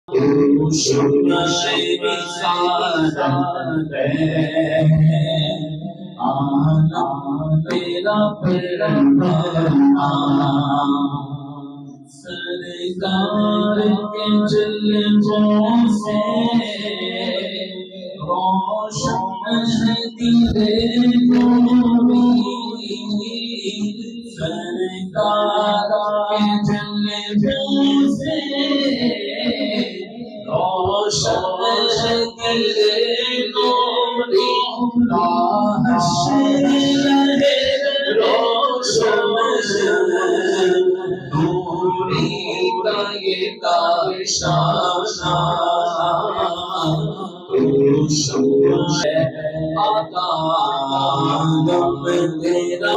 तू शम्मा रिसालत है, आना तेरा पैगंबरना। सरकार के जलवों से रोशन है तेरे नूरी, सरकार के जलवों से रोशन है तेरे नूरी। हश्र रहे रोशन नूरी का ये काशाना। तू शम्मा आका दम तेरा